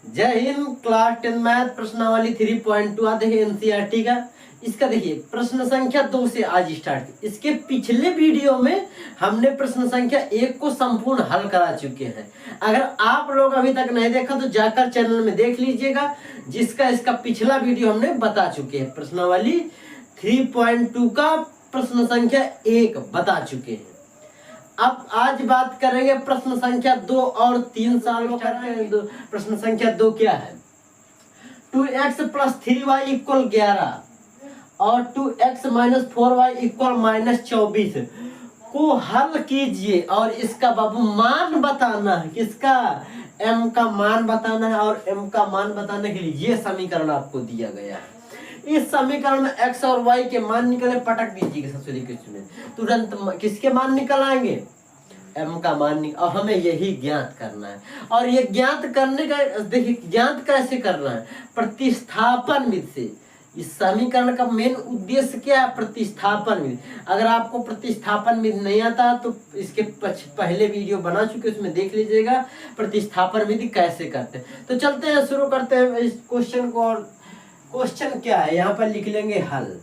जय Hind. Class 10 math प्रश्नावली 3.2 आते हैं एनसीईआरटी का। इसका देखिए प्रश्न संख्या 2 से आज स्टार्ट। इसके पिछले वीडियो में हमने प्रश्न संख्या 1 को संपूर्ण हल करा चुके हैं। अगर आप लोग अभी तक नहीं देखा तो जाकर चैनल में देख लीजिएगा, जिसका इसका पिछला वीडियो हमने बता चुके हैं। प्रश्नावली 3.2 का प्रश्न संख्या 1 बता चुके हैं। अब आज बात करेंगे प्रश्न संख्या 2 और 3 साल में करेंगे। प्रश्न संख्या 2 क्या है? 2x + 3y = 11 और 2x - 4y = -24 को हल कीजिए और इसका बाबू मान बताना है। किसका? m का मान बताना है। और m का मान बताने के लिए ये समीकरण आपको दिया गया है। इस समीकरण में x और y के मान निकले, पटक दीजिएगा सबसे क्वेश्चन में तुरंत। किसके मान निकल आएंगे? m का मान निकल। और हमें यही ज्ञात करना है। और ये ज्ञात करने का देखिए ज्ञात कैसे करना है? प्रतिस्थापन विधि से। इस समीकरण का मेन उद्देश्य क्या है? प्रतिस्थापन विधि। अगर आपको प्रतिस्थापन विधि नहीं आता तो इसके पहले वीडियो बना चुके, उसमें देख लीजिएगा प्रतिस्थापन विधि कैसे करते हैं। तो चलते हैं, शुरू करते हैं इस क्वेश्चन को। और क्वेश्चन क्या है यहाँ पर लिख लेंगे हल।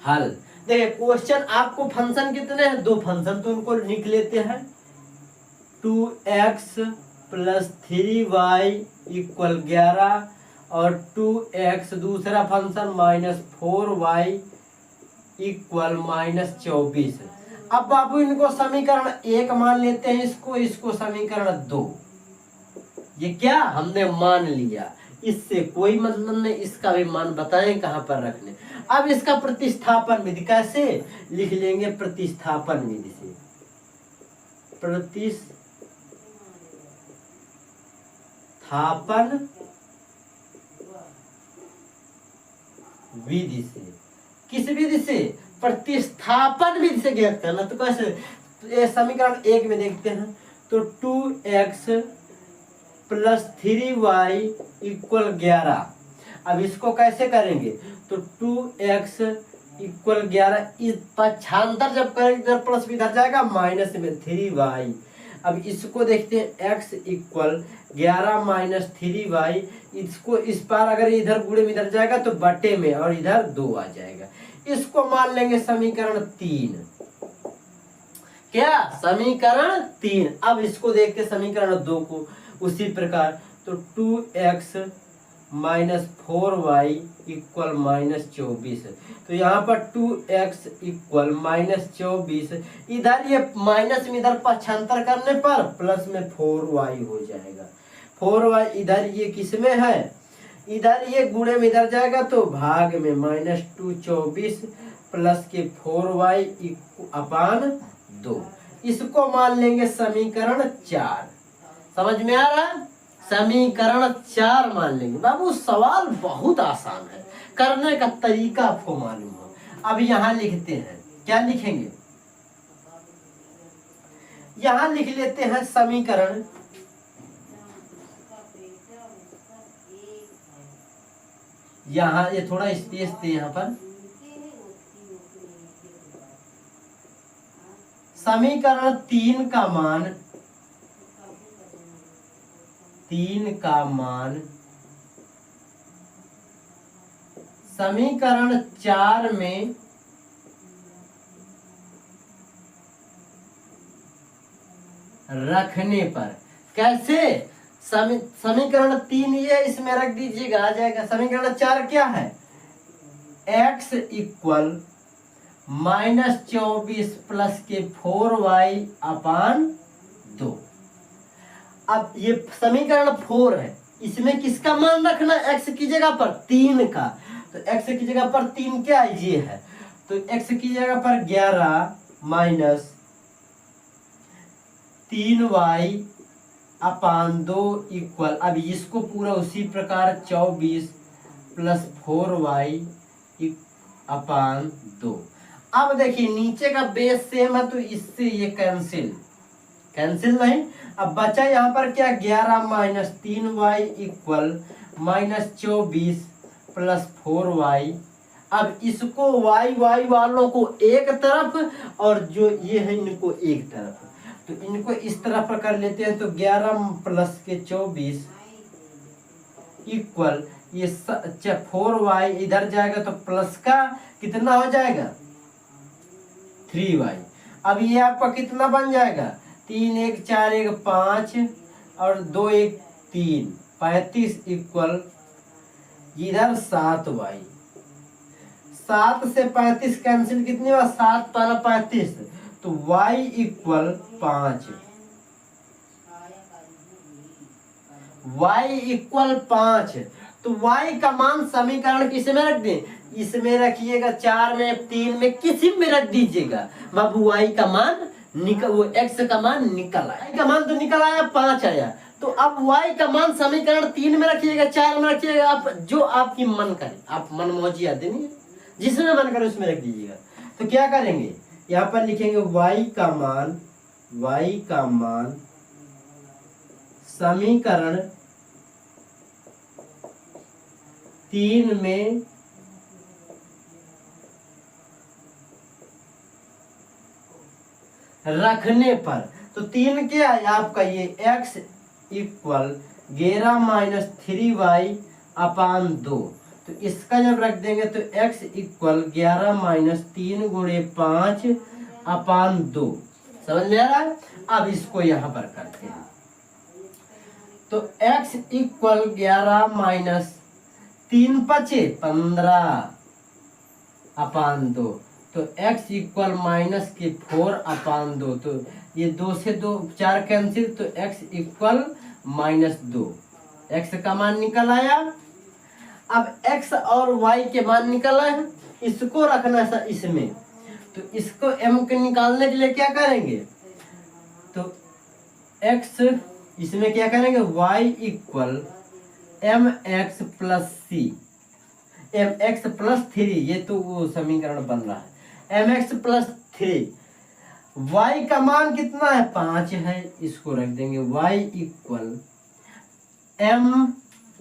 हल देखिए क्वेश्चन आपको फंक्शन कितने हैं? 2 फंक्शन, तो उनको लिख लेते हैं। 2x + 3y = 11 और 2x दूसरा फंक्शन -4y = -24। अब बाबू इनको समीकरण 1 मान लेते हैं, इसको समीकरण 2। ये क्या हमने मान लिया, इससे कोई मतलब नहीं। इसका भी मान बताएं कहां पर रखने। अब इसका प्रतिस्थापन विधि कैसे लिख लेंगे? प्रतिस्थापन विधि से। प्रतिस्थापन विधि से। किस विधि से? प्रतिस्थापन विधि से ज्ञात करना। तो कैसे? तो ये समीकरण 1 में देखते हैं। तो 2x + 3y = 11। अब इसको कैसे करेंगे? तो 2x = 11, इस पक्षांतर जब करेंगे इधर प्लस भी इधर जाएगा, माइनस में 3y। अब इसको देखते हैं, x = 11 - 3y। इसको इस पार अगर इधर गुणे में इधर जाएगा तो बटे में, और इधर 2 आ जाएगा। इसको मान लेंगे समीकरण 3। क्या? समीकरण 3। अब इसको देखते समीकरण 2 को उसी प्रकार। तो 2x - 4y = -24। तो यहाँ पर 2x = -24, इधर ये माइनस में इधर पक्षांतर करने पर प्लस में 4y हो जाएगा। 4y इधर ये किस में है? इधर ये गुणे में इधर जाएगा तो भाग में -224 प्लस के 4y / 2। इसको मान लेंगे समीकरण 4। समझ में आ रहा है? समीकरण 4 मान लेंगे। बाबू सवाल बहुत आसान है, करने का तरीका आपको मालूम हो। अब यहां लिखते हैं, क्या लिखेंगे? यहां लिख लेते हैं समीकरण, यहां ये थोड़ा स्पेस दे यहां पर। समीकरण 3 का मान, 3 का मान समीकरण 4 में रखने पर कैसे? समीकरण 3 ये इसमें रख दीजिएगा, आ जाएगा। समीकरण 4 क्या है? x = -24 प्लस के 4y / 2। अब ये समीकरण 4 है, इसमें किसका मान रखना है? x की जगह पर 3 का। तो x की जगह पर 3 क्या ये है? तो x की जगह पर 11 - 3y / 2 = अब इसको पूरा उसी प्रकार 24 प्लस 4y / 2। अब देखिए नीचे का बेस सेम है तो इससे ये कैंसिल नहीं। अब बचा यहाँ पर क्या? 11 - 3y = -24 प्लस 4y। अब इसको y वालों को एक तरफ और जो ये है इनको एक तरफ। तो इनको इस तरह पर कर लेते हैं। तो 11 प्लस के 24 इक्वल ये 4y इधर जाएगा तो प्लस का कितना हो जाएगा 3y। अब ये आपका कितना बन जाएगा 3 1 4 1 5 और 2 1 3 35 इक्वल इधर 7y। 7 से 35 कैंसिल कितनी हुआ 7 पाना 35 तो y इक्वल 5। y इक्वल 5 तो y का मान समीकरण किस में रख दें, इसमें रखिएगा 4 में 3 में किसी में रख दीजिएगा। बाबू y का मान निकल वो x का मान निकल आया, y का मान तो निकल आया 5 आया। तो अब y का मान समीकरण 3 में रखिएगा 4 में रखिएगा, आप जो आपकी मन करे, आप मन मौजी आते नहीं जिसमें मन करे उसमें रख दीजिएगा। तो क्या करेंगे यहाँ पर लिखेंगे y का मान समीकरण 3 में रखने पर, तो 3 क्या है आपका ये x इक्वल 11 माइनस 3y अपान 2। तो इसका जब रख देंगे तो x इक्वल 11 माइनस 3 गुणे 5 अपान 2। समझ में आ रहा है। अब इसको यहाँ पर करते हैं तो x इक्वल 11 माइनस 3 पचे 15 अपान 2। तो x इक्वल माइनस के 4 अपान 2। तो ये 2 से 2 4 कैंसिल तो x इक्वल माइनस 2। x का मान निकल आया। अब x और y के मान निकल आए, इसको रखना है इसमें। तो इसको m के निकालने के लिए क्या करेंगे तो x इसमें क्या करेंगे y equal mx plus c mx plus 3, ये तो वो समीकरण बन रहा है mx प्लस 3। y का मान कितना है 5 है, इसको रख देंगे y इक्वल m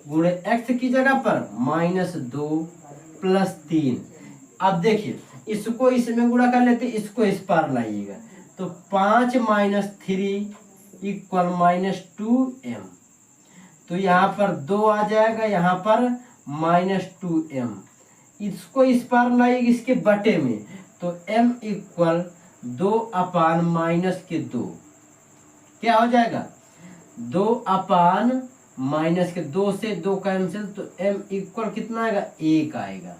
गुणे x की जगह पर -2 प्लस 3। अब देखिए इसको इसमें गुणा कर लेते, इसको इस पार लाइएगा तो 5 माइनस 3 इक्वल -2m। तो यहाँ पर 2 आ जाएगा, यहाँ पर -2m। इसको इस पार लाइएगा इसके बटे में तो m इक्वल 2 अपान माइनस के 2 क्या हो जाएगा 2 अपान माइनस के 2 से 2 कैंसिल तो m इक्वल कितना आएगा 1 आएगा।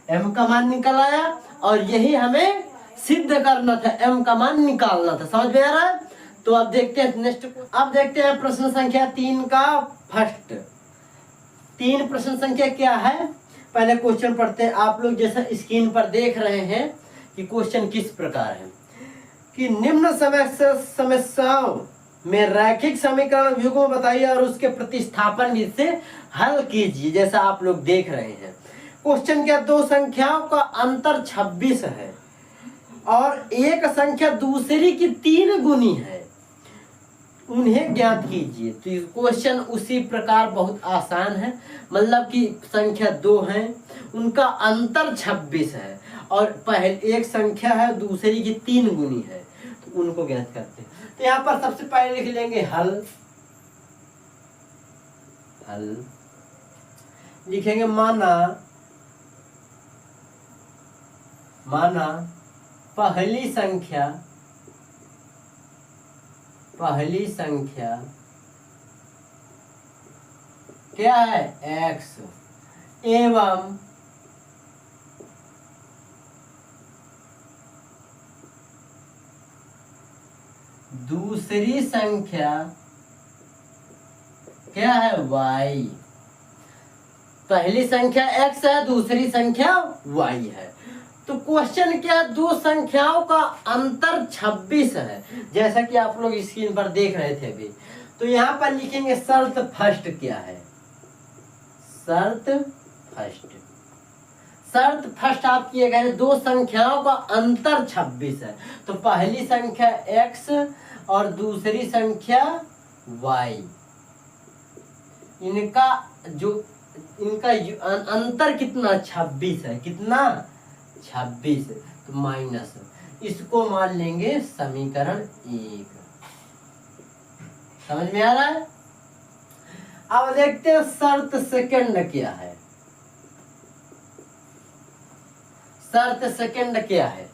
m का मान निकल आया और यही हमें सिद्ध करना था, m का मान निकालना था। समझ में आ रहा है। तो अब देखते हैं नेक्स्ट, अब देखते हैं प्रश्न संख्या 3 का फर्स्ट। 3 प्रश्न संख्या क्या है पहले क्वेश्चन पढ़ते हैं। आप लोग जैसा स्क्रीन पर देख रहे हैं कि क्वेश्चन किस प्रकार है कि निम्न समस्याओं में रैखिक समीकरण युग्म बताइए और उसके प्रतिस्थापन से हल कीजिए। जैसा आप लोग देख रहे हैं क्वेश्चन क्या, दो संख्याओं का अंतर 26 है और एक संख्या दूसरी की 3 गुनी है, उन्हें ज्ञात कीजिए। तो क्वेश्चन उसी प्रकार बहुत आसान है, मतलब कि संख्या 2 है उनका अंतर 26 है और पहले एक संख्या है दूसरी की 3 गुनी है, तो उनको ज्ञात करते हैं। तो यहाँ पर सबसे पहले लिख लेंगे हल लिखेंगे माना पहली संख्या क्या है x एवं दूसरी संख्या क्या है y। पहली संख्या x है दूसरी संख्या y है। तो क्वेश्चन क्या, दो संख्याओं का अंतर 26 है जैसा कि आप लोग स्क्रीन पर देख रहे थे अभी। तो यहाँ पर लिखेंगे शर्त फर्स्ट क्या है, शर्त फर्स्ट आप किए गए दो संख्याओं का अंतर 26 है। तो पहली संख्या x और दूसरी संख्या y, इनका जो इनका अंतर कितना 26 है, कितना 26, तो माइनस, इसको मान लेंगे समीकरण 1। समझ में आ रहा है? अब देखते हैं शर्त सेकंड क्या है। शर्त सेकंड क्या है?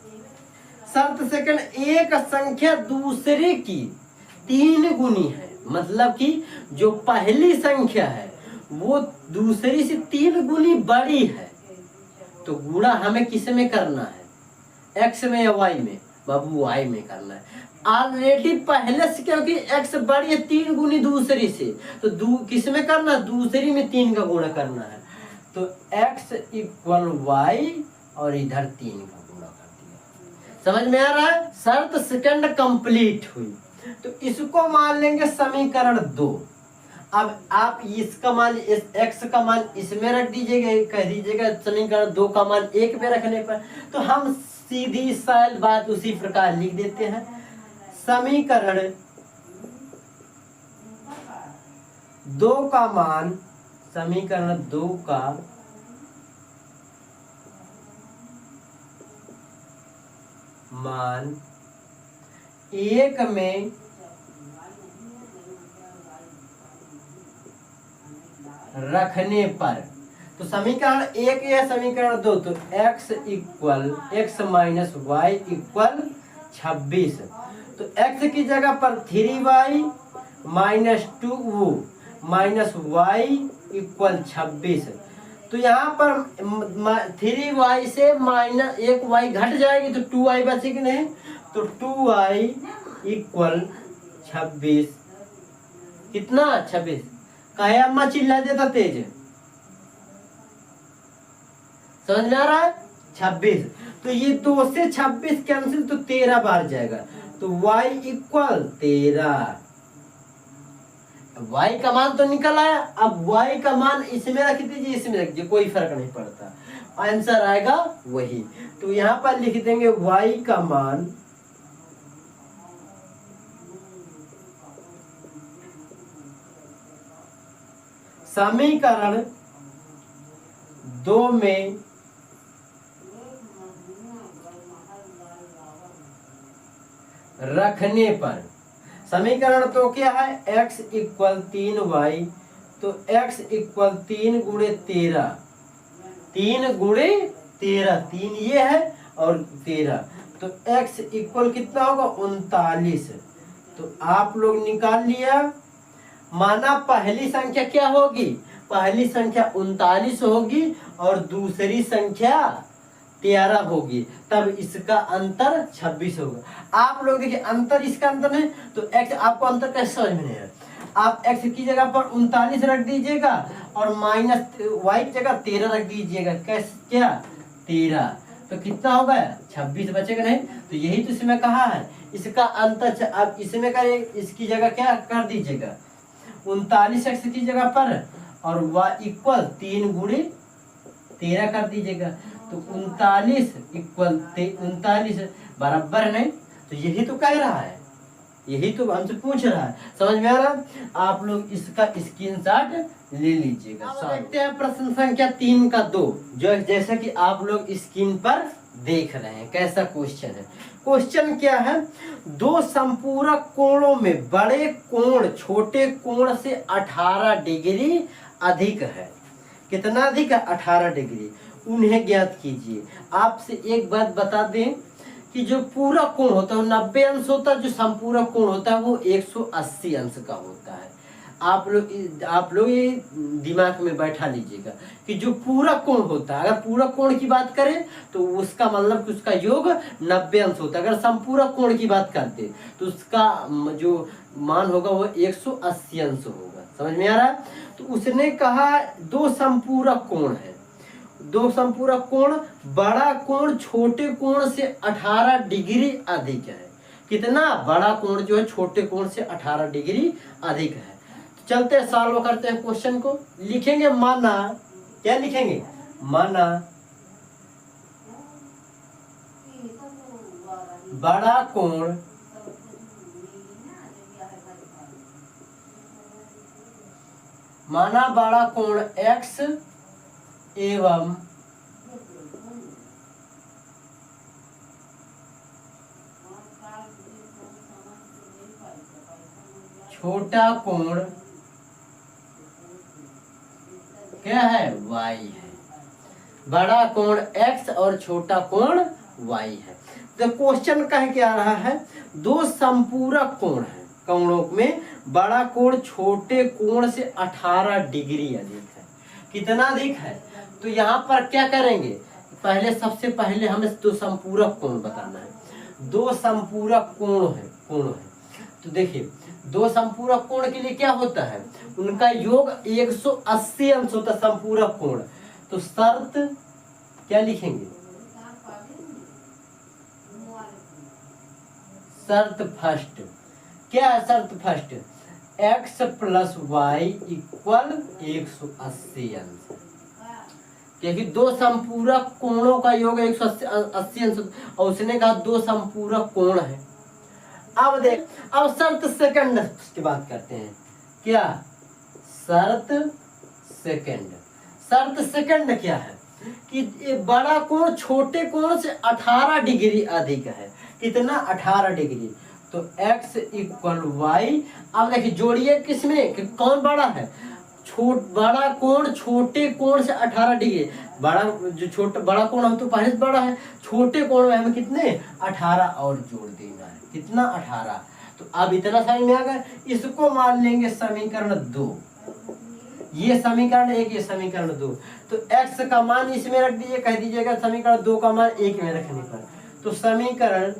शर्त सेकंड, एक संख्या दूसरे की 3 गुनी है, मतलब कि जो पहली संख्या है वो दूसरी से 3 गुनी बड़ी है, तो गुणा हमें किस में करना है? x में या y में? बाबू y में करना है। ऑलरेडी पहले से, क्योंकि x बड़ी है 3 गुनी दूसरी से, तो किस में करना? दूसरी में 3 का गुणा करना है, तो x इक्वल y और इधर 3 का गुणा कर दिया। समझ में आ रहा है? शर्त सेकंड कंप्लीट हुई, तो इसको मान लेंगे समीकरण 2। अब आप इसका मान, इस x का मान इसमें रख दीजिएगा, कह दीजिएगा समीकरण 2 का मान 1 पे रखने पर, तो हम सीधी सरल बात उसी प्रकार लिख देते हैं। समीकरण 2 का मान, समीकरण 2 का मान 1 में रखने पर, तो समीकरण 1 या समीकरण 2, तो x equal x minus Y equal 26, तो x की जगह पर 3y minus 2 minus Y equal 26, तो यहाँ पर 3y से माइनस 1y घट जाएगी, तो 2y बचेगी नहीं, तो 2y इक्वल 26, कितना 26? कहे अम्मा चिल्ला देता तेज, समझ में आ रहा है? 26, तो ये 2 से 26 कैंसिल, तो 13 बार जाएगा, तो y इक्वल 13। y का मान तो निकल आया, अब y का मान इसमें रख दीजिए, इसमें रख दीजिए, कोई फर्क नहीं पड़ता, आंसर आएगा वही। तो यहाँ पर लिख देंगे y का मान समीकरण 2 में रखने पर, समीकरण तो क्या है? x इक्वल 3y, तो x इक्वल 3 गुणे 13, 3 गुणे 13, 3 ये है और 13, तो x इक्वल कितना होगा? 39। तो आप लोग निकाल लिया, माना पहली संख्या क्या होगी? पहली संख्या 39 होगी और दूसरी संख्या 13 होगी, तब इसका अंतर 26 होगा। आप लोग देखिए अंतर, इसका अंतर नहीं, तो x, आपको अंतर कैसे समझ में नहीं है? आप x की जगह पर 39 रख दीजिएगा और माइनस y की जगह 13 रख दीजिएगा, कैसे? क्या 13, तो कितना होगा? 26 बचेगा नहीं, तो यही तो इसमें कहा है, इसका अंतर। आप इसमें करें, इसकी जगह क्या कर दीजिएगा? 39 x की जगह पर और y इक्वल 3 गुणे 13 कर दीजिएगा, तो 39 इक्वल 39 बराबर नहीं, तो यही तो कह रहा है, यही तो हमसे पूछ रहा है। समझ में आ रहा? आप लोग इसका स्क्रीनशॉट ले लीजिएगा। अब देखते हैं प्रश्न संख्या 3 का 2, जो जैसा कि आप लोग स्क्रीन पर देख रहे हैं कैसा क्वेश्चन है। क्वेश्चन क्या है? 2 संपूरक कोणों में बड़े कोण छोटे कोण से 18 डिग्री अधिक है। कितना अधिक है? 18 डिग्री। उन्हें ज्ञात कीजिए। आपसे एक बात बता दें कि जो पूरा कोण होता है 90 अंश होता है, जो संपूरक कोण होता है वो 180 अंश का होता है। आप लोग ये दिमाग में बैठा लीजिएगा कि जो पूरा कोण होता है, अगर पूरा कोण की बात करें तो उसका मतलब कि उसका योग 90 अंश होता है। अगर संपूरक कोण की बात करते तो उसका जो मान होगा वो 180 अंश होगा। समझ में आ रहा है? तो उसने कहा 2 संपूरक कोण है, 2 संपूरक कोण, बड़ा कोण छोटे कोण से 18 डिग्री अधिक है। कितना? बड़ा कोण जो है छोटे कोण से 18 डिग्री अधिक है। तो चलते हैं सॉल्व करते हैं क्वेश्चन को। लिखेंगे माना, क्या लिखेंगे? माना बड़ा कोण माना बड़ा कोण x एवं छोटा कोण क्या है, y है। बड़ा कोण x और छोटा कोण y है। तो क्वेश्चन कह के आ रहा है, दो संपूरक कोण है, कोणों में बड़ा कोण छोटे कोण से 18 डिग्री अधिक है। कितना अधिक है, तो यहाँ पर क्या करेंगे, पहले सबसे पहले हमें दो संपूरक कोण बताना है। दो संपूरक कोण है, तो देखिए दो संपूरक कोण के लिए क्या होता है, उनका योग 180 अंश होता है संपूरक कोण। तो शर्त क्या लिखेंगे, शर्त फर्स्ट क्या है, शर्त first x plus Y equal 180 अंश, क्योंकि दो संपूरक कोणों का योग 180 अंश और उसने कहा दो संपूरक कोण है। अब देख, अब शर्त सेकंड की बात करते हैं। क्या शर्त सेकंड, शर्त सेकंड क्या है कि बड़ा कोण छोटे कोण से 18 डिग्री अधिक है। कितना, 18 डिग्री। तो x इक्वल वाई। अब देखिए जोड़िए किसमें कि कौन बड़ा है, बड़ा कोण छोटे कोण से 18 डिग्री। बड़ा जो छोटा बड़ा कोण हम तो पहले से बड़ा है, छोटे कोण में हमें कितने 18 और जोड़ देना है। कितना, 18। तो अब इतना समझ में आ गया। इसको मान लेंगे समीकरण 2, ये समीकरण 1, ये समीकरण 2। तो x का मान इसमें रख दीजिए, कह दीजिएगा समीकरण 2 का मान 1 में रखने पर। तो समीकरण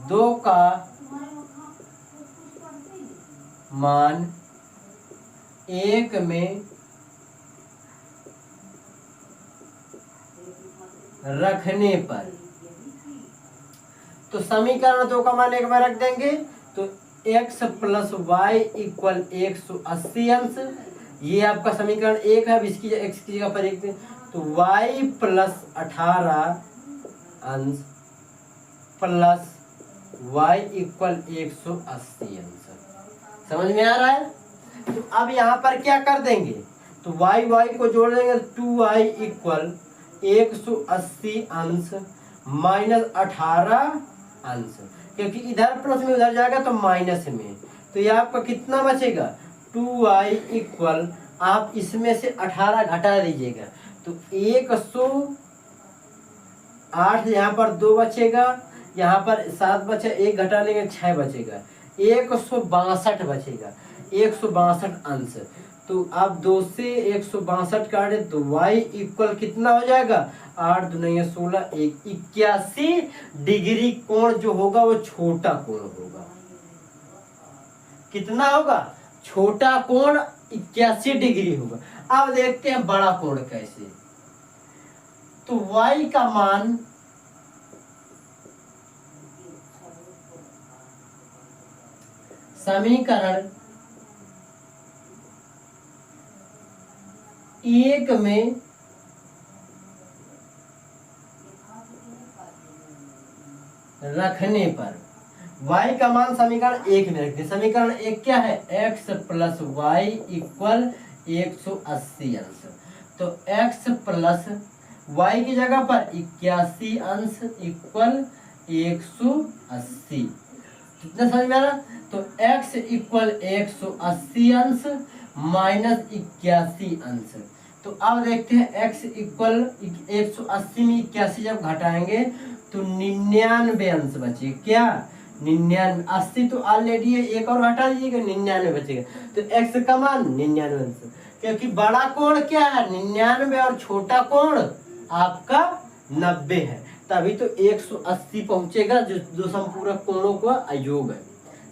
2 का मान 1 में रखने पर, तो समीकरण 2 का मान 1 में रख देंगे तो x प्लस वाई इक्वल 180 अंश, ये आपका समीकरण 1 है। अब इसकी x की जगह पर 1 दें तो y प्लस 18 अंश प्लस y इक्वल 180 अंश। समझ में आ रहा है। तो अब यहाँ पर क्या कर देंगे, तो y को जोड़ देंगे, 2y इक्वल 180 अंश माइनस 18 अंश, क्योंकि इधर प्लस में उधर जाएगा तो माइनस में। तो ये आपका कितना बचेगा, 2y इक्वल, आप इसमें से 18 घटा दीजिएगा तो 108, यहाँ पर 2 बचेगा, यहाँ पर 7 बचे, 1 घटा लेंगे 6 बचेगा, 162 बचेगा, 162 अंश। तो आप 2 से 162 काटे तो y इक्वल कितना हो जाएगा, 8 दूनी 16, 81 डिग्री कोण जो होगा वो छोटा कोण होगा। कितना होगा, छोटा कोण 81 डिग्री होगा। अब देखते हैं बड़ा कोण कैसे। तो y का मान समीकरण 1 में रखने पर, y का मान समीकरण 1 में रखते हैं। समीकरण 1 क्या है, x प्लस वाई इक्वल 180 अंश। तो x प्लस y की जगह पर 81 अंश इक्वल 180। कितना समझ में आ रहा, तो x इक्वल 180 अंश माइनस 81 अंश। तो अब देखते हैं x इक्वल 180 में 81 जब घटाएंगे तो 99 अंश बचे। क्या, 99, 80 तो ऑलरेडी है, एक और घटा दीजिएगा 99 बचेगा। तो x का मान 99 अंश, क्योंकि बड़ा कोण क्या है 99 और छोटा कोण आपका 90 है, तभी तो 180 पहुंचेगा, जो दो संपूरक कोणों का योग है।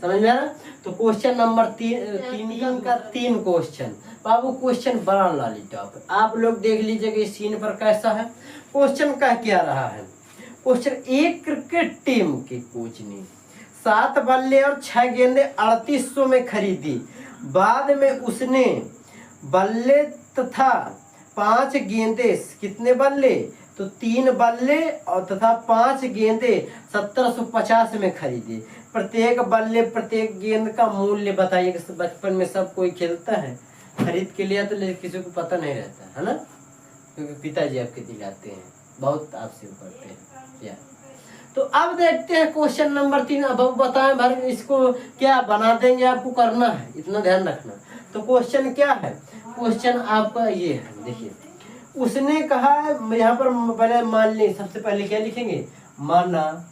समझ में आ रहा। तो क्वेश्चन नंबर 3 का 3 क्वेश्चन। बाबू क्वेश्चन बड़ा लॉलीपॉप, आप लोग देख लीजिएगा इस सीन पर कैसा है। क्वेश्चन का क्या रहा है, क्वेश्चन, एक क्रिकेट टीम के कोच ने 7 बल्ले और 6 गेंदें 3800 में खरीदी। बाद में उसने बल्ले तथा 5 गेंदें, कितने बल्ले, तो 3 बल्ले और तथा 5 गेंदे 1750 में खरीदे। प्रत्येक बल्ले प्रत्येक गेंद का मूल्य बताइए। बचपन में सब कोई खेलता है, खरीद के लिया तो लेकिन किसी को पता नहीं रहता है ना, क्योंकि पिताजी आपके दिलाते हैं, बहुत आपसे पढ़ते हैं क्या। तो अब देखते हैं क्वेश्चन नंबर 3। अब बताएं भाई इसको क्या बना देंगे, आपको करना है, इतना ध्यान रखना। तो क्वेश्चन क्या है, क्वेश्चन आपका ये है, देखिए उसने कहा है यहाँ पर, पहले मान ली, सबसे पहले क्या लिखेंगे, माना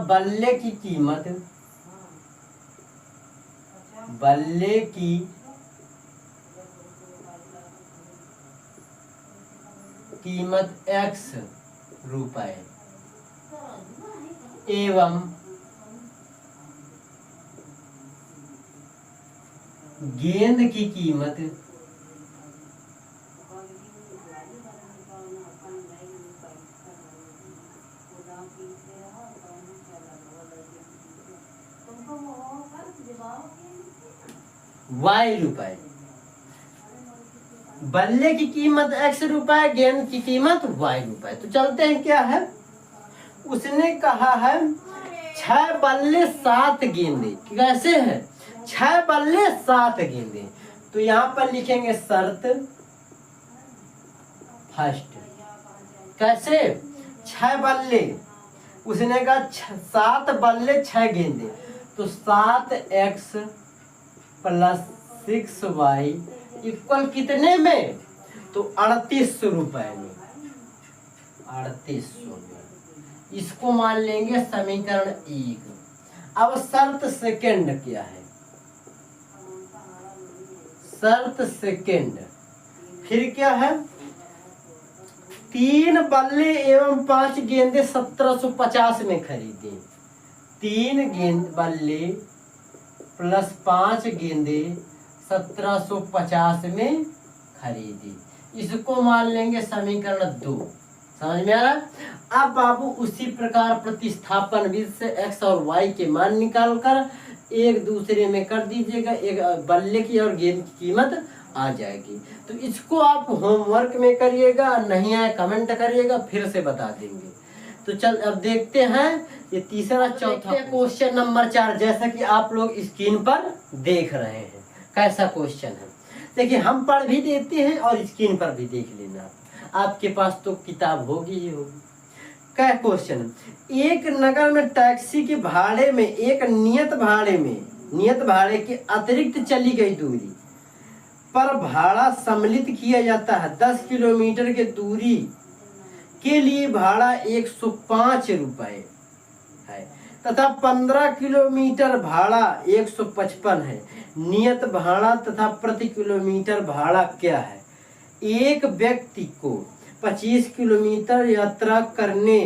बल्ले की कीमत, बल्ले की कीमत X रुपए एवं गेंद की कीमत Y रुपए। बल्ले की कीमत X रुपए, गेंद की कीमत Y रुपए। तो चलते हैं, क्या है, उसने कहा है 6 बल्ले 7 गेंदे, कैसे है, 6 बल्ले 7 गेंदे। तो यहाँ पर लिखेंगे शर्त फर्स्ट, कैसे, 6 बल्ले, उसने कहा 7 बल्ले 6 गेंदे, तो 7x + 6y इक्वल कितने में, तो 3800 रुपए में, 3800 में। इसको मान लेंगे समीकरण 1। अब शर्त सेकंड क्या है, शर्त सेकंड फिर क्या है, 3 बल्ले एवं 5 गेंदे 1750 में खरीदे। 3 बल्ले + 5 गेंदे 1750 में खरीदी, इसको मान लेंगे समीकरण 2। समझ में आ रहा। अब बाबू उसी प्रकार प्रतिस्थापन विधि से x और y के मान निकालकर एक दूसरे में कर दीजिएगा, एक बल्ले की और गेंद की कीमत आ जाएगी। तो इसको आप होमवर्क में करिएगा, नहीं आए कमेंट करिएगा, फिर से बता देंगे। तो चल अब देखते हैं ये तीसरा चौथा क्वेश्चन नंबर 4, जैसा कि आप लोग स्क्रीन पर देख रहे हैं कैसा क्वेश्चन है। देखिए हम पढ़ भी देते हैं और स्क्रीन पर भी देख लेना, आपके पास तो किताब होगी ही होगी। क्या क्वेश्चन, एक नगर में टैक्सी के भाड़े में एक नियत भाड़े के अतिरिक्त चली गई दूरी पर भाड़ा सम्मिलित किया जाता है। 10 किलोमीटर के दूरी के लिए भाड़ा 105 रुपए है तथा 15 किलोमीटर भाड़ा 155 है। नियत भाड़ा तथा प्रति किलोमीटर भाड़ा क्या है। एक व्यक्ति को 25 किलोमीटर यात्रा करने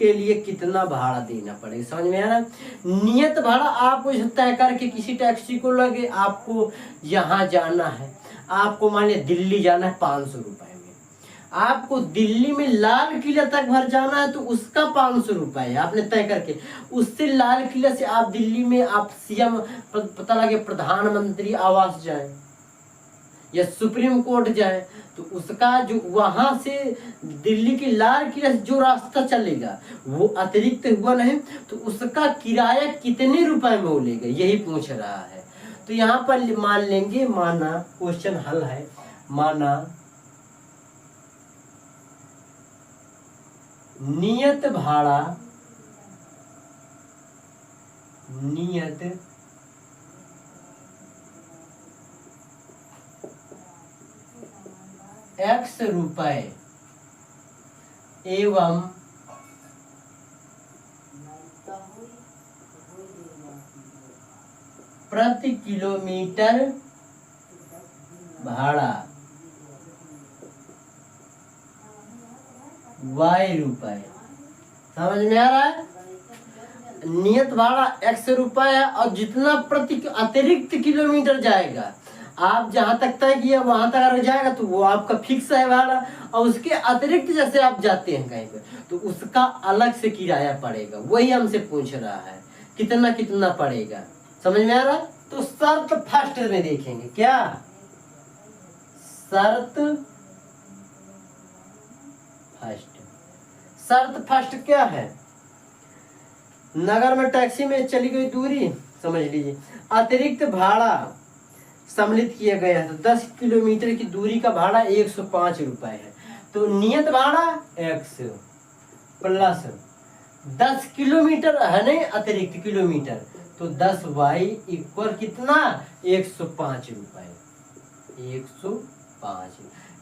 के लिए कितना भाड़ा देना पड़ेगा। समझ में आ रहा है। नियत भाड़ा आपको तय करके किसी टैक्सी को लगे, आपको यहाँ जाना है, आपको मान लिया दिल्ली जाना है 500 रुपए में, आपको दिल्ली में लाल किला तक भर जाना है तो उसका 500 रुपए है आपने तय करके। उससे लाल किला से आप दिल्ली में आप सीएम पता लगे प्रधानमंत्री आवास जाए या सुप्रीम कोर्ट जाए तो उसका जो वहां से दिल्ली के लाल किला से जो रास्ता चलेगा वो अतिरिक्त हुआ नहीं, तो उसका किराया कितने रुपए में हो लेगा, यही पूछ रहा है। तो यहाँ पर मान लेंगे, माना क्वेश्चन हल है, माना नियत भाड़ा X रुपए एवं प्रति किलोमीटर भाड़ा Y रुपए। समझ में आ रहा है। नियत भाड़ा X रुपए है और जितना प्रति अतिरिक्त किलोमीटर जाएगा, आप जहां तक तय किया वहां तक अगर जाएगा तो वो आपका फिक्स है भाड़ा, और उसके अतिरिक्त जैसे आप जाते हैं कहीं पे तो उसका अलग से किराया पड़ेगा। वही हमसे पूछ रहा है कितना कितना पड़ेगा। समझ में आ रहा है। तो शर्त फर्स्ट में देखेंगे, क्या शर्त फर्स्ट। शर्त फर्स्ट क्या है? नगर में टैक्सी में चली गई दूरी, समझ लीजिए, अतिरिक्त भाड़ा सम्मिलित किया गया है। तो 10 किलोमीटर की दूरी का भाड़ा 105 रुपए है। तो नियत भाड़ा x प्लस 10 किलोमीटर है, नहीं अतिरिक्त किलोमीटर, तो 10y इक्वल कितना? 105 रुपए। 105,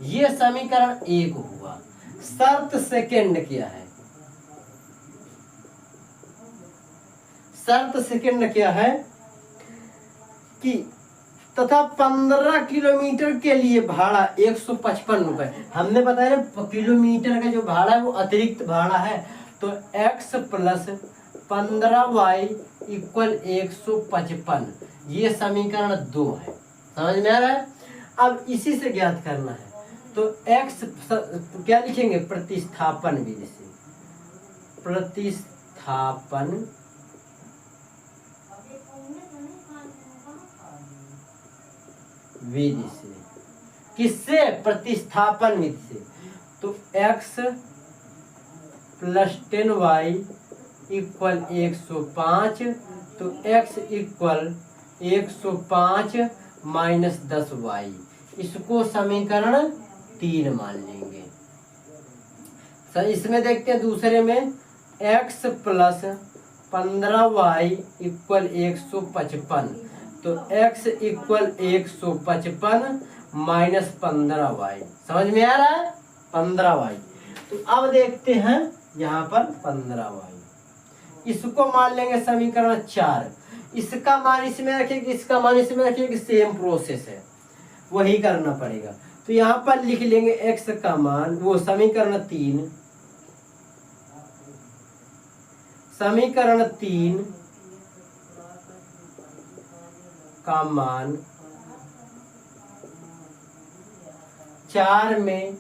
ये समीकरण 1 हुआ। शर्त सेकंड क्या है? शर्त सेकंड क्या है कि तथा 15 किलोमीटर के लिए भाड़ा 155 रुपए। हमने बताया किलोमीटर का जो भाड़ा है वो अतिरिक्त भाड़ा है। तो x प्लस 15y इक्वल 155, ये समीकरण 2 है। समझ में आ रहा है? अब इसी से ज्ञात करना है। तो x क्या लिखेंगे? प्रतिस्थापन विधि से। प्रतिस्थापन विधि से। किससे? प्रतिस्थापन विधि से। तो x प्लस 10y इक्वल 105, तो x इक्वल 105 माइनस 10y, इसको समीकरण 3 मान लेंगे। सर इसमें देखते हैं दूसरे में, x प्लस 15y इक्वल 155, तो x इक्वल 155 माइनस 15y। समझ में आ रहा है? 15y। तो अब देखते हैं यहाँ पर 15y, इसको मान लेंगे समीकरण 4। इसका मान इसमें रखेंगे, इसका मान इसमें रखेंगे, सेम प्रोसेस है, वही करना पड़ेगा। तो यहाँ पर लिख लेंगे x का मान, वो समीकरण 3, समीकरण 3 का मान 4 में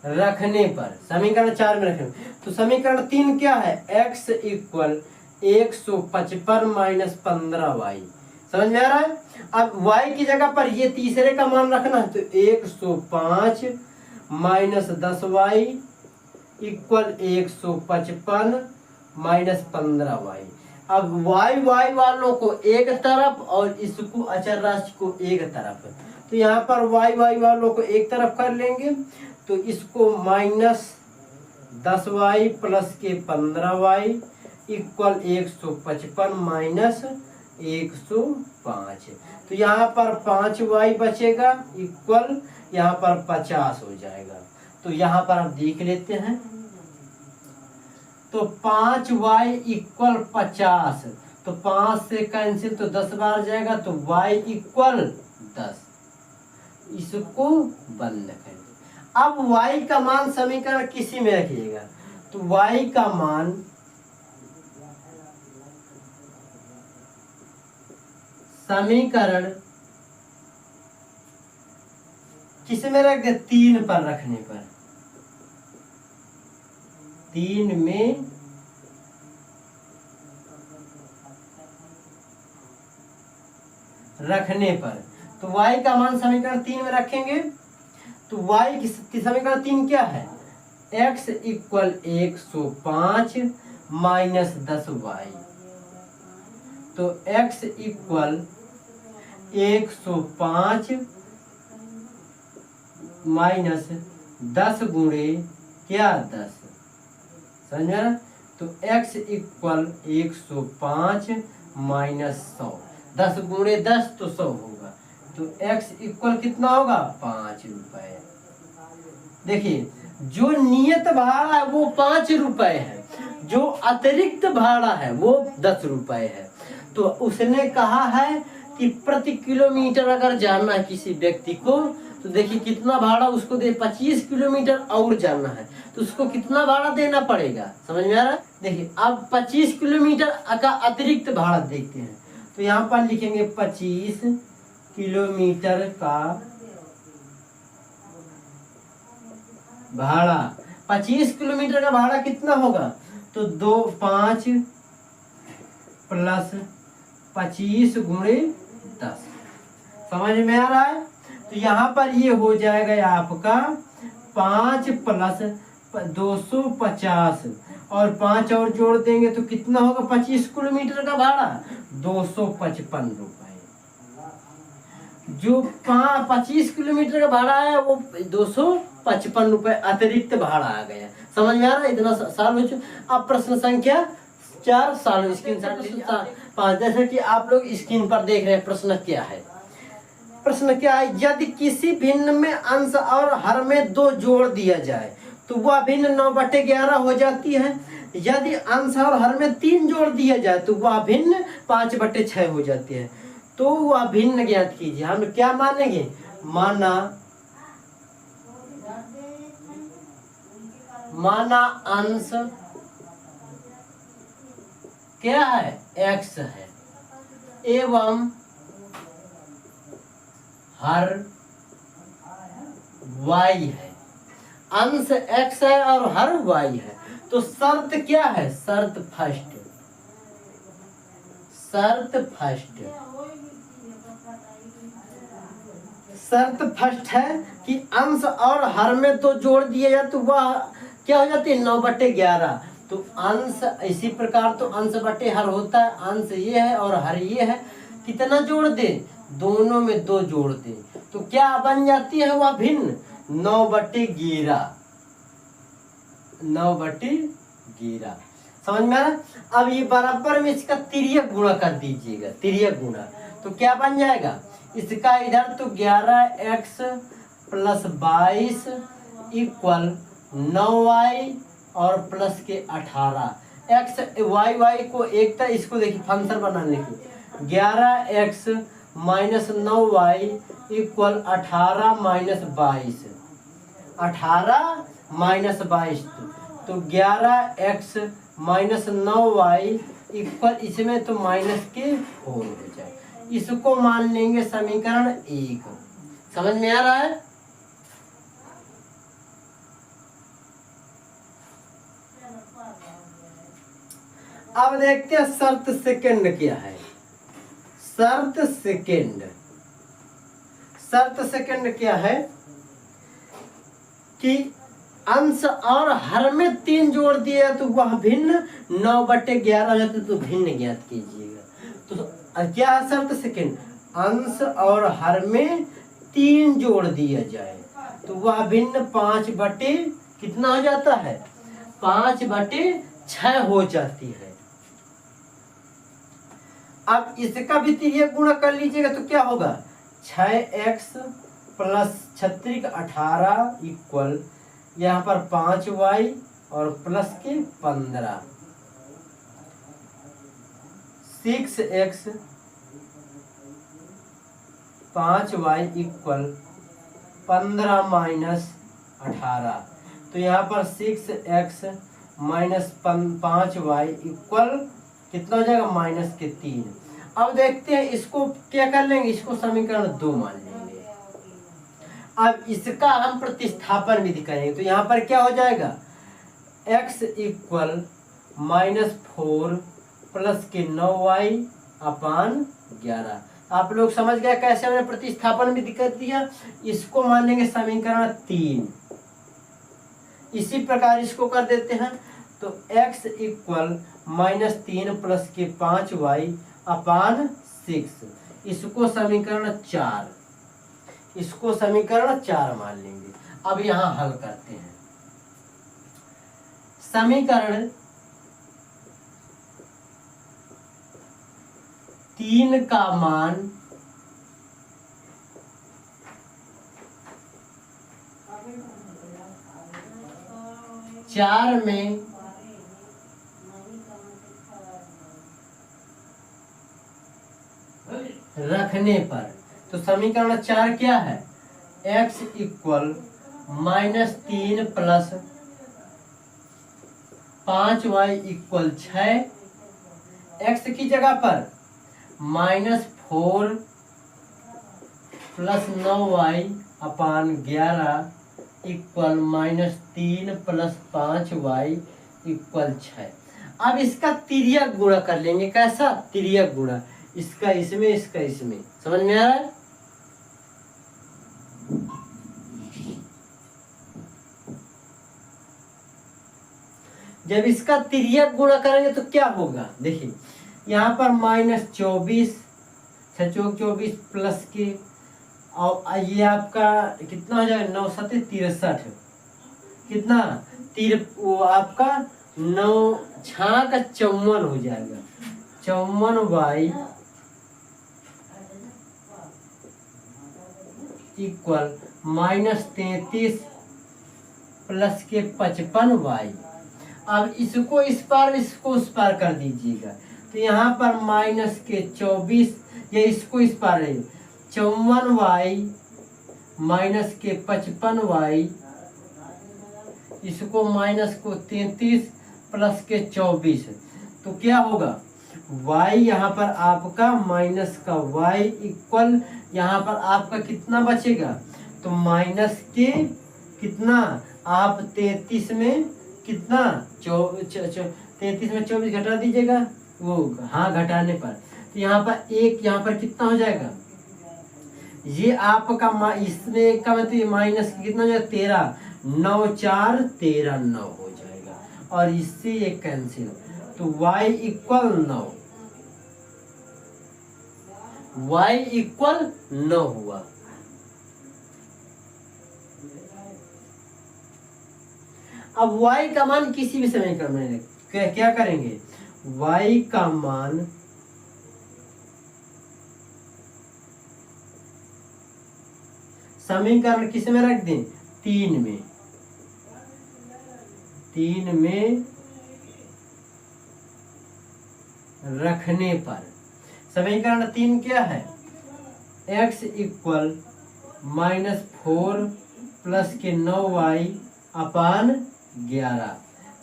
रखने पर, समीकरण 4 में रखने, तो समीकरण 3 क्या है? x equal 155 minus 15y। समझ में आ रहा है? अब y की जगह पर ये तीसरे का मान रखना है, तो 105 minus 10y equal 155 minus 15y। अब y वालों को एक तरफ और इसको अचर राशि को एक तरफ, तो यहाँ पर y वालों को एक तरफ कर लेंगे, तो इसको माइनस 10y प्लस के 15y इक्वल 155 माइनस 105। तो यहाँ पर 5y बचेगा इक्वल यहाँ पर 50 हो जाएगा। तो यहाँ पर आप देख लेते हैं, तो 5y इक्वल 50, तो 5 से कैंसिल, तो 10 बार जाएगा, तो y इक्वल 10, इसको बंद करें। अब y का मान समीकरण किसी में रखिएगा, तो y का मान समीकरण किस में रख दे? 3 पर रखने पर, 3 में रखने पर, तो y का मान समीकरण 3 में रखेंगे, तो y की समीकरण 3 क्या है? x इक्वल 105 माइनस 10y, तो x इक्वल 105 माइनस 10 गुणे क्या? 10। समझ? तो x इक्वल 105 माइनस 100, 10 गुणे 10 तो 100 होगा, तो x इक्वल कितना होगा? 5 रुपए। देखिए, जो नियत भाड़ा है वो 5 रुपए है, जो अतिरिक्त भाड़ा है वो 10 रुपए है। तो उसने कहा है कि प्रति किलोमीटर अगर जाना है किसी व्यक्ति को, तो देखिए कितना भाड़ा उसको दे, 25 किलोमीटर और जाना है तो उसको कितना भाड़ा देना पड़ेगा। समझ में आ रहा है? देखिए अब 25 किलोमीटर का अतिरिक्त भाड़ा देखते हैं, तो यहाँ पर लिखेंगे 25 किलोमीटर का भाड़ा। 25 किलोमीटर का भाड़ा कितना होगा? तो 5 प्लस 25 गुणे 10, समझ में आ रहा है? तो यहाँ पर ये हो जाएगा आपका 5 + 250 और 5 और जोड़ देंगे तो कितना होगा? 25 किलोमीटर का भाड़ा 255 रुपए। जो 25 किलोमीटर का भाड़ा है वो 255 रुपए अतिरिक्त भाड़ा आ गया। समझ में आ रहा है? इतना साल हो चुका। अब प्रश्न संख्या 4 साल स्क्रीन 5, जैसे कि आप लोग स्क्रीन पर देख रहे हैं। प्रश्न क्या है? प्रश्न क्या है? यदि किसी भिन्न में अंश और हर में 2 जोड़ दिया जाए तो वह भिन्न 9/11 हो जाती है। यदि अंश और हर में 3 जोड़ दिया जाए तो वह भिन्न 5/6 हो जाती है। तो वह भिन्न ज्ञात कीजिए। हम क्या मानेंगे? माना अंश क्या है? x है एवं हर y है। अंश x है और हर y है। तो शर्त क्या है? शर्त फर्स्ट है कि अंश और हर में तो जोड़ दिए जाए तो वह क्या हो जाती है? 9/11। तो अंश इसी प्रकार तो अंश बटे हर होता है। अंश ये है और हर ये है। कितना जोड़ दे? दोनों में 2 जोड़ दे तो क्या बन जाती है? वह भिन्न 9/11। 9/11। समझ में आ? अब ये बराबर में इसका तिर्यक गुणा कर दीजिएगा। तिर्यक गुणा तो क्या बन जाएगा? इसका इधर तो 11x + 22 = 9y और प्लस के 18। x y को एक था, इसको देखिए फंक्शन बनाने की 11x - 9y = 18 - 22। 18 - 22 तो 11x - 9y = इसमें तो माइनस के 4 हो जाए। इसको मान लेंगे समीकरण 1। समझ में आ रहा है? अब देखते हैं शर्त सेकंड क्या है। शर्त सेकंड क्या है कि अंश और हर में 3 जोड़ दिया तो वह भिन्न 9/11 हो जाता। तो भिन्न ज्ञात कीजिएगा। तो क्या है शर्त सेकंड? अंश और हर में 3 जोड़ दिया जाए तो वह भिन्न 5/ कितना हो जाता है? 5/6 हो जाती है। अब इसका भी तिर्यक गुणा कर लीजिएगा तो क्या होगा? 6x + 36 18 = यहाँ पर 5y और प्लस के 15। 6x 5y = 15 - 18। तो यहाँ पर 6x - 5y = कितना हो जाएगा? -3। अब देखते हैं इसको क्या कर लेंगे? इसको समीकरण 2 मान लेंगे। अब इसका हम प्रतिस्थापन विधि करेंगे तो यहाँ पर क्या हो जाएगा? x = -4 प्लस के 9y/11। आप लोग समझ गए कैसे हमने प्रतिस्थापन विधि कर दिया? इसको मानेंगे समीकरण 3। इसी प्रकार इसको कर देते हैं तो x = -3 प्लस के 5y/6। इसको समीकरण 4 मान लेंगे। अब यहाँ हल करते हैं। समीकरण 3 का मान चार में रखने पर तो समीकरण 4 क्या है? x = -3 plus 5y = 6। x की जगह पर -4 प्लस 9y/11 = -3 प्लस 5y = 6। अब इसका तिर्यक गुणा कर लेंगे। कैसा तिर्यक गुणा? इसका इसमें, इसका इसमें। समझ में आ रहा है? जब इसका तिर्यक गुणा करेंगे तो क्या होगा, देखिए यहाँ पर -24 6 चौक 24 प्लस के, और ये आपका कितना हो जाएगा 9 7 63 कितना वो आपका 9 6 का 54 हो जाएगा। 54y इक्वल -33 प्लस के 55y। अब इसको इस पार इसको उस पार कर दीजिएगा, तो यहाँ पर माइनस के 24, ये इसको इस पार है 54y माइनस के 55y, इसको माइनस को 33 प्लस के 24, तो क्या होगा y यहाँ पर आपका माइनस का y इक्वल यहाँ पर आपका कितना बचेगा, तो माइनस के कितना आप 33 में कितना 33 में 24 घटा दीजिएगा, वो हाँ घटाने पर, तो यहाँ पर एक यहाँ पर कितना हो जाएगा, ये आपका इसमें का मतलब ये माइनस कितना हो जाएगा 13, 9 4 13 9 हो जाएगा, और इससे ये कैंसिल, तो y इक्वल 9, y इक्वल 9 हुआ। अब y का मान किसी भी समीकरण में क्या करेंगे, y का मान समीकरण किस में रख दें, 3 में, 3 में रखने पर समीकरण 3 क्या है, x इक्वल -4 प्लस के 9y अपान 11,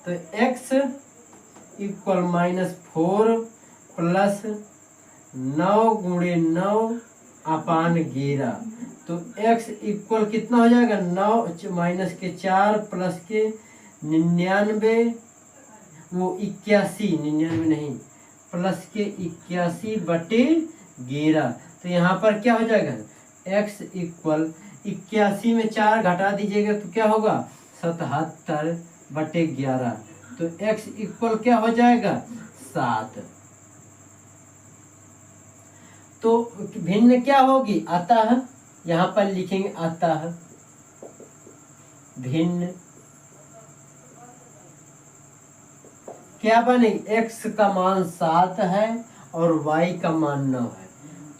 तो x इक्वल -4 प्लस 9 गुणे 9 अपान 11, तो x इक्वल कितना हो जाएगा 9 माइनस के 4 प्लस के 99, वो 81 99 नहीं प्लस के 81/11, तो यहाँ पर क्या हो जाएगा x इक्वल 81 में 4 घटा दीजिएगा तो क्या होगा 77/11, तो x इक्वल क्या हो जाएगा 7। तो भिन्न क्या होगी, अतः यहाँ पर लिखेंगे अतः भिन्न क्या बनेगी, x का मान 7 है और y का मान 9 है,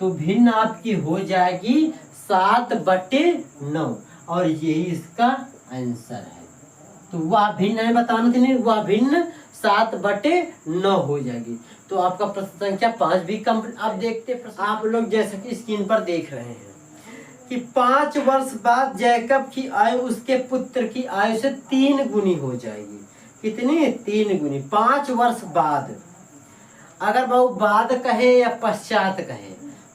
तो भिन्न आपकी हो जाएगी 7/9, और यही इसका आंसर है। तो वह भिन्न है बताना थी नहीं, वह भिन्न 7/9 हो जाएगी। तो आपका प्रश्न संख्या 5 भी कम। आप देखते आप लोग जैसे कि स्क्रीन पर देख रहे हैं कि 5 वर्ष बाद जैकब की आयु उसके पुत्र की आयु से 3 गुनी हो जाएगी। कितनी, 3 गुनी। 5 वर्ष बाद, अगर वो बाद कहे या पश्चात कहे,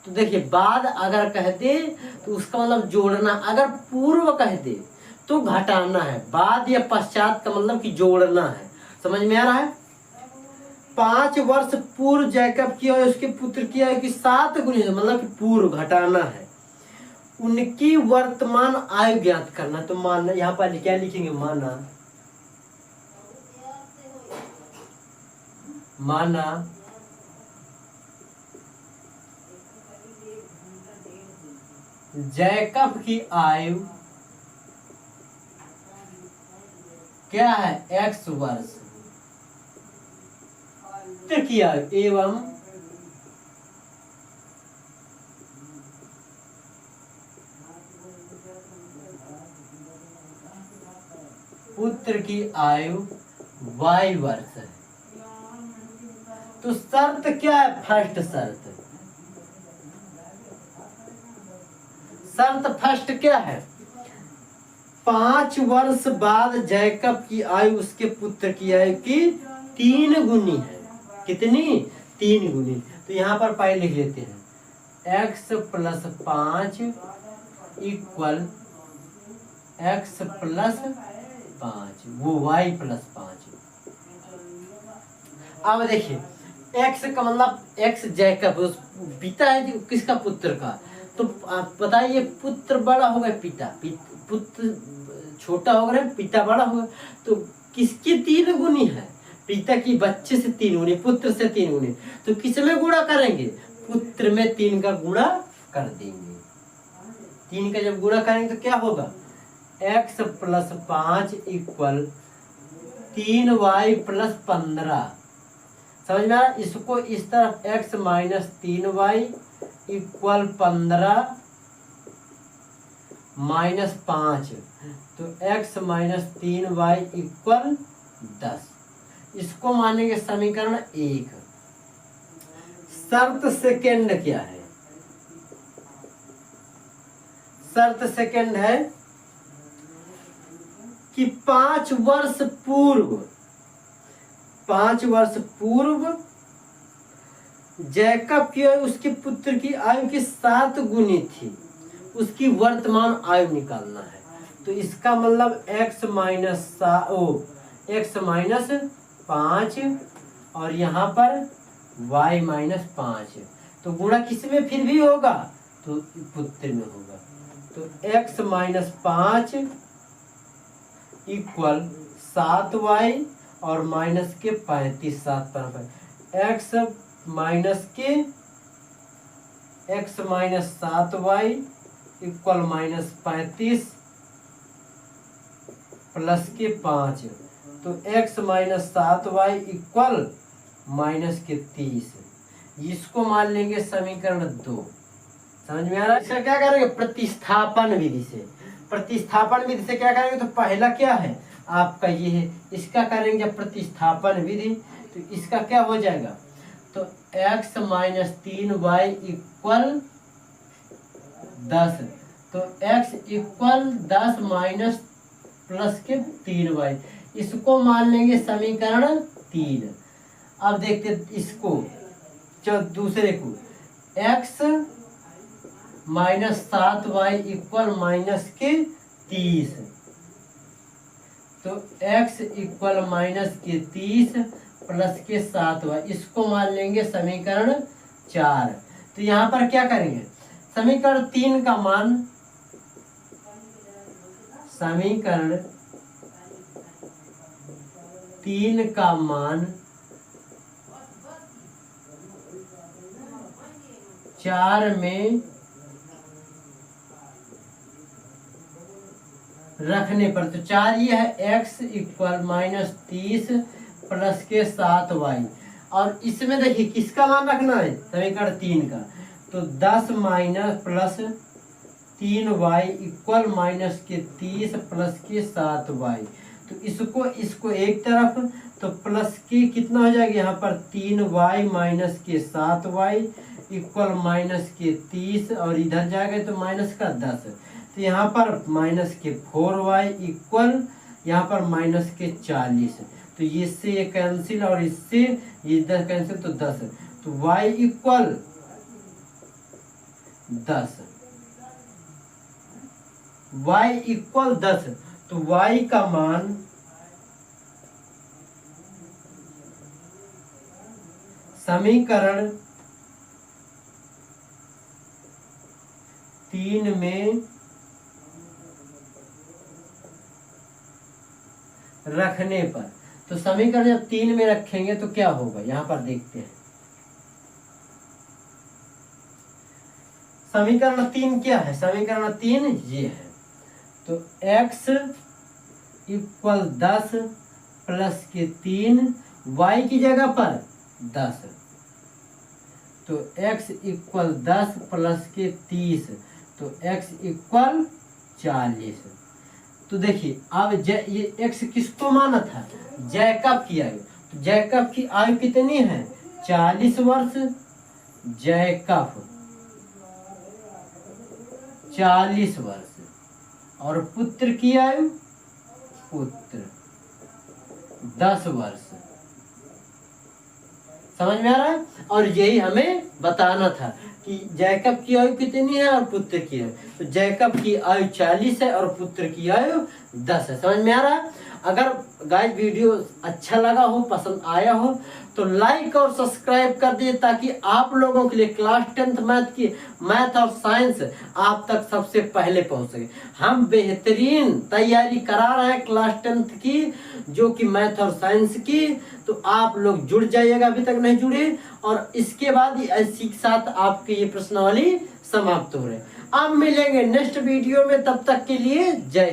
तो देखिए बाद अगर कह दे तो उसका मतलब जोड़ना, अगर पूर्व कह दे तो घटाना है, बाद या पश्चात का मतलब कि जोड़ना है। समझ में आ रहा है। 5 वर्ष पूर्व जैकब की और उसके पुत्र की आयु की 7 गुनी, मतलब कि पूर्व घटाना है। उनकी वर्तमान आयु ज्ञात करना, तो माना यहाँ पर क्या लिखेंगे, माना जैकब की आयु क्या है x वर्ष, की आयु एवं पुत्र की आयु y वर्ष है। तो शर्त क्या है, फर्स्ट शर्त फर्स्ट क्या है, 5 वर्ष बाद जैकब की आयु उसके पुत्र की आयु की 3 गुनी है। कितनी, 3 गुनी। तो यहाँ पर पहले लिख लेते हैं x + 5 इक्वल x + 5, वो y + 5। अब देखिए x का मतलब x जैकब उस पिता है किसका, पुत्र का। तो आप बताइए पुत्र बड़ा होगा पिता, पुत्र छोटा होगा पिता बड़ा होगा, तो किसकी 3 गुनी है, पिता की बच्चे से 3 गुने, पुत्र से 3 गुने, तो किस में गुणा करेंगे? पुत्र में 3 का गुणा कर देंगे। 3 का जब गुणा करेंगे तो क्या होगा? x + 5 = 3y + 15। समझ में आया? इसको इस तरफ x - 3y = 15 - 5, तो x - 3y = 10। इसको मानेंगे समीकरण 1। शर्त सेकंड क्या है? शर्त सेकंड है कि 5 वर्ष पूर्व जैकब की और उसके पुत्र की आयु की 7 गुनी थी, उसकी वर्तमान आयु निकालना है। तो इसका मतलब x - 5 और यहाँ पर y - 5, तो गुणा किस में फिर भी होगा? तो पुत्र में होगा। तो x - 5 = 7y और माइनस के 35, 7 पर x - 7y = -35 प्लस के 5, तो x - 7y = -30। इसको मान लेंगे समीकरण 2। समझ में आ रहा है? इसका क्या करेंगे? प्रतिस्थापन विधि से। प्रतिस्थापन विधि से क्या करेंगे? तो पहला क्या है आपका ये है, इसका करेंगे जब प्रतिस्थापन विधि, तो इसका क्या हो जाएगा? तो x - 3y = 10, तो x = 10 माइनस प्लस के 3y, इसको मान लेंगे समीकरण 3। अब देखते इसको, जो दूसरे को, x - 7y = -30, तो x = -30 प्लस के 7y, इसको मान लेंगे समीकरण 4। तो यहाँ पर क्या करेंगे? समीकरण 3 का मान, समीकरण 3 का मान 4 में रखने पर, तो 4 ये है x = -30 प्लस के 7y, और इसमें देखिए किसका मान रखना है? समीकरण 3 का, तो 10 माइनस प्लस 3y = -30 प्लस के 7y, तो इसको एक तरफ, तो प्लस के कितना हो जाएगा यहाँ पर? 3y - के 7y = -30, और इधर जाएगा तो -10, तो यहाँ पर -4y = यहाँ पर -40, तो इससे ये कैंसिल और इससे ये 10 कैंसिल, तो 10, तो y = 10, y = 10, तो y का मान समीकरण 3 में रखने पर, तो समीकरण जब 3 में रखेंगे तो क्या होगा? यहाँ पर देखते हैं। समीकरण 3 क्या है? समीकरण 3 ये है, तो x = 10 प्लस के 3, y की जगह पर 10, तो x = 10 प्लस के 30, तो x = 40। तो देखिए अब ये x किसको माना था? जैकब की आयु। तो जैकब की आयु कितनी है? 40 वर्ष। जैकब 40 वर्ष, और पुत्र की आयु, पुत्र 10 वर्ष। समझ में आ रहा है? और यही हमें बताना था कि जैकब की आयु कितनी है और पुत्र की आयु। तो जैकब की आयु 40 है और पुत्र की आयु 10 है। समझ में आ रहा है? अगर गाइस वीडियो अच्छा लगा हो, पसंद आया हो तो लाइक और सब्सक्राइब कर दिए, ताकि आप लोगों के लिए क्लास 10th मैथ और साइंस आप तक सबसे पहले पहुंच सके। हम बेहतरीन तैयारी करा रहे हैं क्लास 10th की, जो कि मैथ और साइंस की। तो आप लोग जुड़ जाइएगा अभी तक नहीं जुड़े, और इसके बाद इसी के साथ आपकी ये प्रश्नावली समाप्त हो रहे। अब मिलेंगे नेक्स्ट वीडियो में, तब तक के लिए जय।